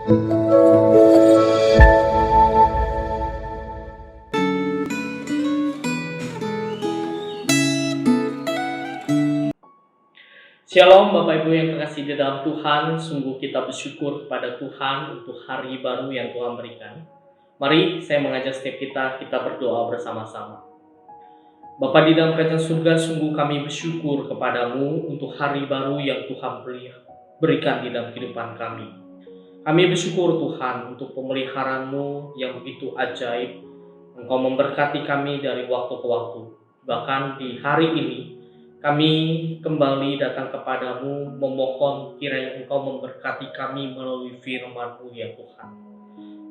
Shalom Bapak Ibu yang terkasih di dalam Tuhan, sungguh kita bersyukur kepada Tuhan untuk hari baru yang Tuhan berikan. Mari saya mengajak setiap kita berdoa bersama-sama. Bapa di dalam kerajaan surga, sungguh kami bersyukur kepadamu untuk hari baru yang Tuhan berikan di dalam kehidupan kami. Kami bersyukur Tuhan untuk pemeliharaanmu yang begitu ajaib. Engkau memberkati kami dari waktu ke waktu. Bahkan di hari ini, kami kembali datang kepadamu memohon kiranya Engkau memberkati kami melalui firman-Mu ya Tuhan.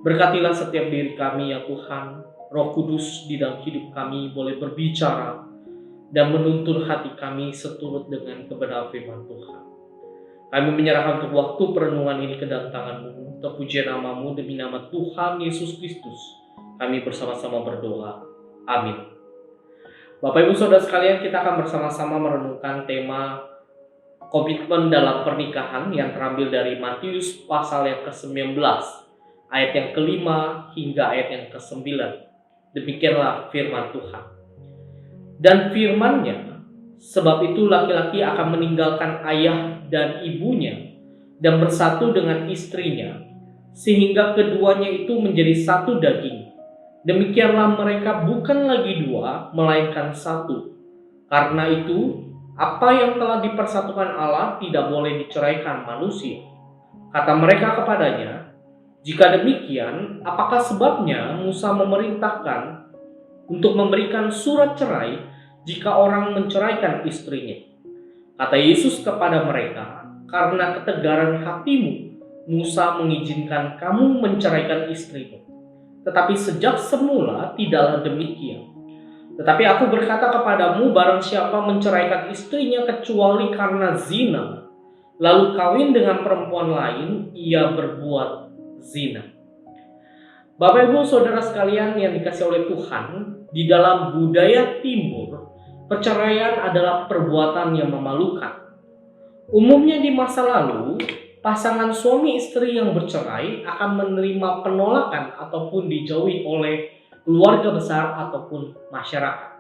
Berkatilah setiap diri kami ya Tuhan. Roh Kudus di dalam hidup kami boleh berbicara dan menuntun hati kami seturut dengan kebenaran firman Tuhan. Kami menyerahkan untuk waktu perenungan ini ke dalam tangan-Mu. Terpuji nama-Mu demi nama Tuhan Yesus Kristus. Kami bersama-sama berdoa. Amin. Bapak Ibu Saudara sekalian, kita akan bersama-sama merenungkan tema komitmen dalam pernikahan yang terambil dari Matius pasal yang ke-19, ayat yang ke-5 hingga ayat yang ke-9. Demikianlah firman Tuhan. Dan firman-Nya, sebab itu laki-laki akan meninggalkan ayah dan ibunya dan bersatu dengan istrinya, sehingga keduanya itu menjadi satu daging. Demikianlah mereka bukan lagi dua, melainkan satu. Karena itu, apa yang telah dipersatukan Allah tidak boleh diceraikan manusia. Kata mereka kepadanya, jika demikian, apakah sebabnya Musa memerintahkan untuk memberikan surat cerai jika orang menceraikan istrinya? Kata Yesus kepada mereka, karena ketegaran hatimu, Musa mengizinkan kamu menceraikan istrimu. Tetapi sejak semula tidaklah demikian. Tetapi aku berkata kepadamu, barang siapa menceraikan istrinya kecuali karena zina, lalu kawin dengan perempuan lain, ia berbuat zina. Bapak Ibu Saudara sekalian yang dikasihi oleh Tuhan, di dalam budaya Timur, perceraian adalah perbuatan yang memalukan. Umumnya di masa lalu, pasangan suami istri yang bercerai akan menerima penolakan ataupun dijauhi oleh keluarga besar ataupun masyarakat.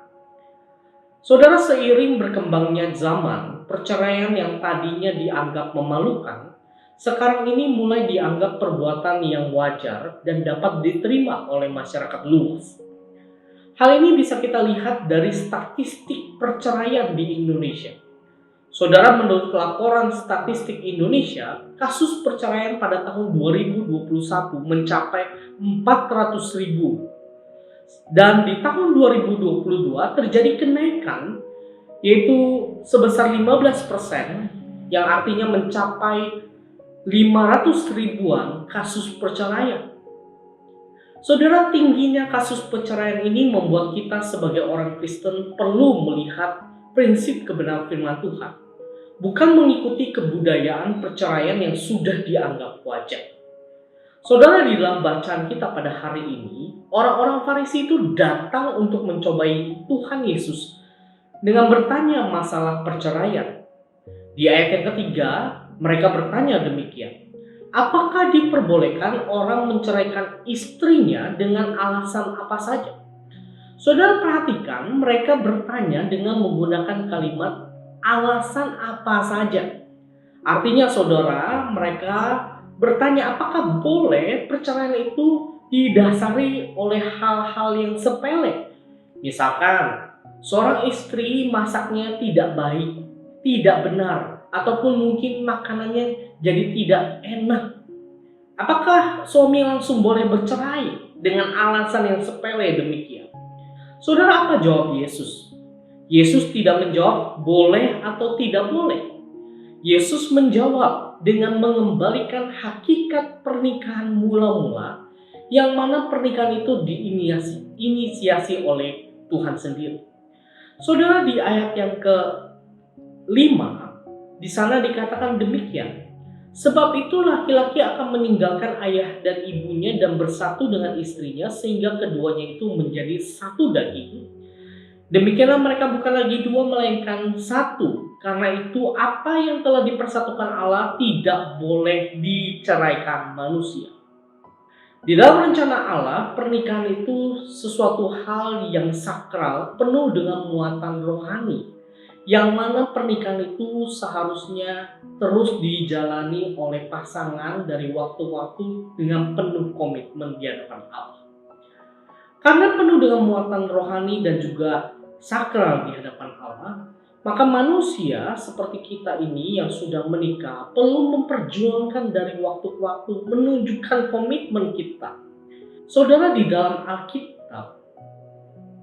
Saudara, seiring berkembangnya zaman, perceraian yang tadinya dianggap memalukan, sekarang ini mulai dianggap perbuatan yang wajar dan dapat diterima oleh masyarakat luas. Hal ini bisa kita lihat dari statistik perceraian di Indonesia. Saudara, menurut laporan statistik Indonesia, kasus perceraian pada tahun 2021 mencapai 400.000. Dan di tahun 2022 terjadi kenaikan yaitu sebesar 15%, yang artinya mencapai 500 ribuan kasus perceraian. Saudara, tingginya kasus perceraian ini membuat kita sebagai orang Kristen perlu melihat prinsip kebenaran firman Tuhan, bukan mengikuti kebudayaan perceraian yang sudah dianggap wajar. Saudara, di dalam bacaan kita pada hari ini, orang-orang Farisi itu datang untuk mencobai Tuhan Yesus dengan bertanya masalah perceraian. Di ayat yang ketiga, mereka bertanya demikian, apakah diperbolehkan orang menceraikan istrinya dengan alasan apa saja? Saudara, perhatikan, mereka bertanya dengan menggunakan kalimat alasan apa saja. Artinya saudara, mereka bertanya apakah boleh perceraian itu didasari oleh hal-hal yang sepele. Misalkan, seorang istri masaknya tidak baik, tidak benar, ataupun mungkin makanannya jadi tidak enak. Apakah suami langsung boleh bercerai dengan alasan yang sepele demikian? Saudara, apa jawab Yesus? Yesus tidak menjawab boleh atau tidak boleh. Yesus menjawab dengan mengembalikan hakikat pernikahan mula-mula, yang mana pernikahan itu diinisiasi oleh Tuhan sendiri. Saudara, di ayat yang ke-5, di sana dikatakan demikian. Sebab itu laki-laki akan meninggalkan ayah dan ibunya dan bersatu dengan istrinya, sehingga keduanya itu menjadi satu daging. Demikianlah mereka bukan lagi dua, melainkan satu. Karena itu apa yang telah dipersatukan Allah tidak boleh diceraikan manusia. Di dalam rencana Allah, pernikahan itu sesuatu hal yang sakral, penuh dengan muatan rohani, yang mana pernikahan itu seharusnya terus dijalani oleh pasangan dari waktu-waktu dengan penuh komitmen di hadapan Allah. Karena penuh dengan muatan rohani dan juga sakral di hadapan Allah, maka manusia seperti kita ini yang sudah menikah perlu memperjuangkan dari waktu ke waktu, menunjukkan komitmen kita. Saudara, di dalam Alkitab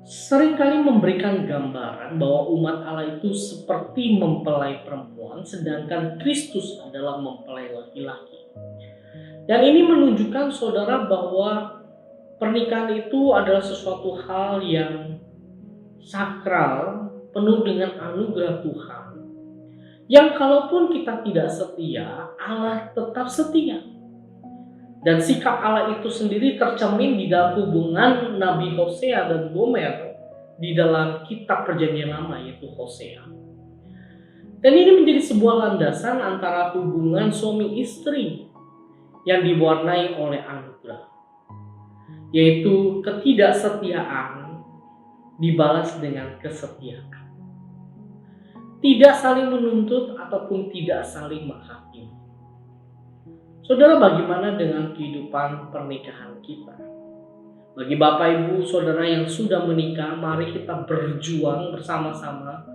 seringkali memberikan gambaran bahwa umat Allah itu seperti mempelai perempuan, sedangkan Kristus adalah mempelai laki-laki. Dan ini menunjukkan saudara bahwa pernikahan itu adalah sesuatu hal yang sakral, penuh dengan anugerah Tuhan, yang kalaupun kita tidak setia, Allah tetap setia. Dan sikap Allah itu sendiri tercermin di dalam hubungan Nabi Hosea dan Gomer di dalam kitab Perjanjian Lama, yaitu Hosea. Dan ini menjadi sebuah landasan antara hubungan suami istri yang diwarnai oleh anugerah, yaitu ketidaksetiaan dibalas dengan kesetiaan. Tidak saling menuntut ataupun tidak saling menghakimi. Saudara, bagaimana dengan kehidupan pernikahan kita? Bagi Bapak Ibu Saudara yang sudah menikah, mari kita berjuang bersama-sama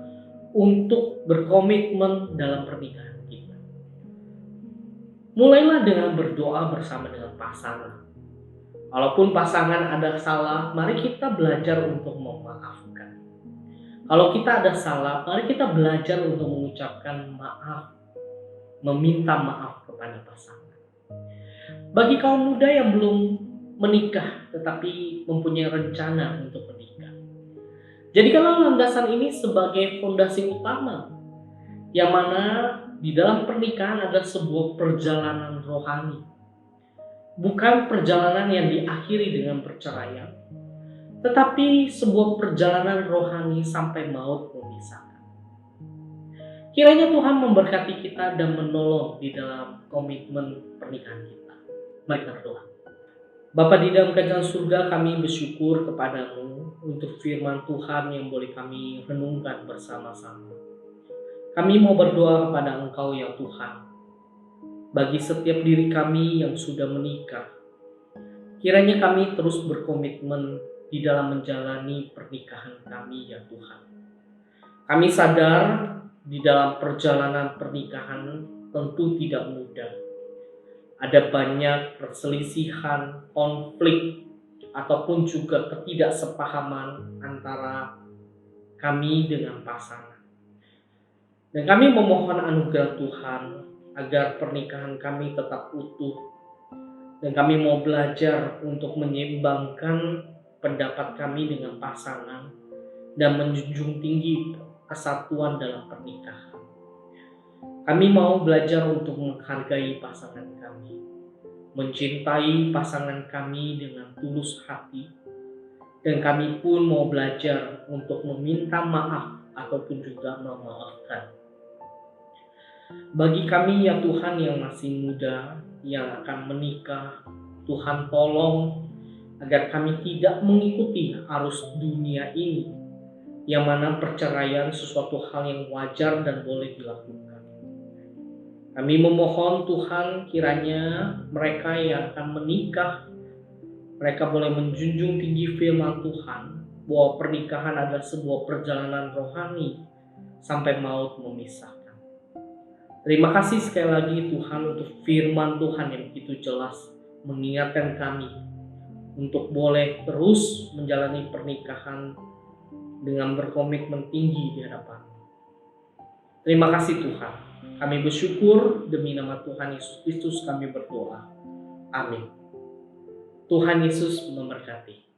untuk berkomitmen dalam pernikahan kita. Mulailah dengan berdoa bersama dengan pasangan. Walaupun pasangan ada salah, mari kita belajar untuk memaafkan. Kalau kita ada salah, mari kita belajar untuk mengucapkan maaf, meminta maaf kepada pasangan. Bagi kaum muda yang belum menikah tetapi mempunyai rencana untuk menikah, jadikanlah landasan ini sebagai fondasi utama, yang mana di dalam pernikahan ada sebuah perjalanan rohani. Bukan perjalanan yang diakhiri dengan perceraian, tetapi sebuah perjalanan rohani sampai maut memisahkan. Kiranya Tuhan memberkati kita dan menolong di dalam komitmen pernikahan kita. Mari kita berdoa. Bapa di dalam kerajaan surga, kami bersyukur kepadamu untuk firman Tuhan yang boleh kami renungkan bersama-sama. Kami mau berdoa kepada Engkau ya Tuhan, bagi setiap diri kami yang sudah menikah. Kiranya kami terus berkomitmen di dalam menjalani pernikahan kami ya Tuhan. Kami sadar di dalam perjalanan pernikahan tentu tidak mudah. Ada banyak perselisihan, konflik, ataupun juga ketidaksepahaman antara kami dengan pasangan. Dan kami memohon anugerah Tuhan agar pernikahan kami tetap utuh. Dan kami mau belajar untuk menyeimbangkan pendapat kami dengan pasangan dan menjunjung tinggi kesatuan dalam pernikahan. Kami mau belajar untuk menghargai pasangan kami, mencintai pasangan kami dengan tulus hati, dan kami pun mau belajar untuk meminta maaf ataupun juga memaafkan. Bagi kami ya Tuhan yang masih muda, yang akan menikah, Tuhan tolong agar kami tidak mengikuti arus dunia ini, yang mana perceraian sesuatu hal yang wajar dan boleh dilakukan. Kami memohon Tuhan, kiranya mereka yang akan menikah, mereka boleh menjunjung tinggi firman Tuhan, bahwa pernikahan adalah sebuah perjalanan rohani sampai maut memisahkan. Terima kasih sekali lagi Tuhan untuk firman Tuhan yang begitu jelas mengingatkan kami untuk boleh terus menjalani pernikahan dengan berkomitmen tinggi di hadapan. Terima kasih Tuhan. Kami bersyukur demi nama Tuhan Yesus Kristus kami berdoa. Amin. Tuhan Yesus memberkati.